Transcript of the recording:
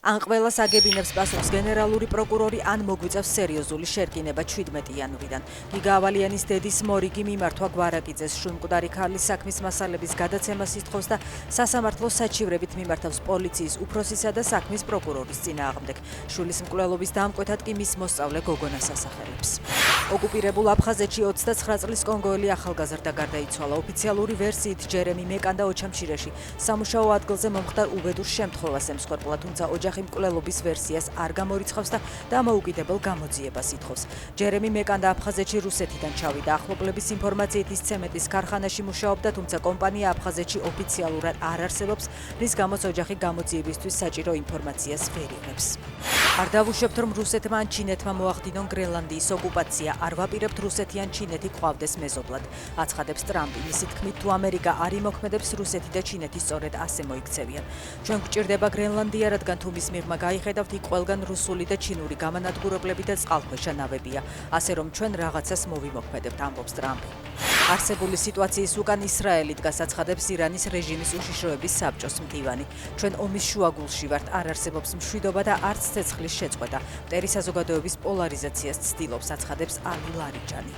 ან ყველას აგებინებს პასუხს გენერალური პროკურორი, ან მოგვიწევს სერიოზული შერკინება 17 იანვრიდან. გიგა ავალიანის დედის მორიგი მიმართვა გვარაკიძეს შვილმკვდარი ქალის საქმის მასალების გადაცემას ითხოვს და სასამართლოს საჩივრებით მიმართავს პოლიციის უფროსისა და საქმის პროკურორის წინააღმდეგ. შვილის მკვლელობის დამკვეთად კი მის მოსწავლე გოგონას ასახელებს. ოკუპირებულ აფხაზეთში 29 წლის კონგოელი ახალგაზრდა გარდაიცვალა. ოფიციალური ვერსიით ჯერემი მეკან და ოჩამშირეში სამუშაო ადგილზე მომხდარ უბედურ შემთხვევას ემსხვერპლა, თუმცა ოჯახი მკვლელობის ვერსიას არ გამორიცხავს და დამოუკიდებელ გამოძიებას ითხოვს. ჯერემი მეკან და აფხაზეთში რუსეთიდან ჩავიდა. ახლობლების ინფორმაციით ის ცემენტის ქარხანაში მუშაობდა, თუმცა კომპანია აფხაზეთში ოფიციალურად არ არსებობს, რის გამოც ოჯახი გამოძიებისთვის საჭირო ინფორმაციას ვერ იღებს. არ დავუშვებთ, რომ რუსეთმა ან ჩინეთმა მოახდინონ გრენლანდიის ოკუპაცია. არ ვაპირებთ რუსეთი ან ჩინეთი გვყავდეს მეზობლად, აცხადებს ტრამპი. მისი თქმით, თუ ამერიკა არ იმოქმედებს, რუსეთი და ჩინეთი სწორედ ასე მოიქცევიან. ჩვენ გვჭირდება გრენლანდია, რადგან თუ მის მიღმა გაიხედავთ, იქ ყველგან რუსული და ჩინური გამანადგურებლები და წყალქვეშა ნავებია, ასე რომ ჩვენ რაღაცას მოვიმოქმედებთ, ამბობს ტრამპი. არსებული სიტუაციის უკან ისრაელი დგას, აცხადებს ირანის რეჟიმის უშიშროების საბჭოს მდივანი. ჩვენ ომის შუაგულში ვართ, არ არსებობს მშვიდობა და არც ცეცხლის შეწყვეტა. მტერი საზოგადოების პოლარიზაციას ცდილობს, აცხადებს ალი ლარიჯანი.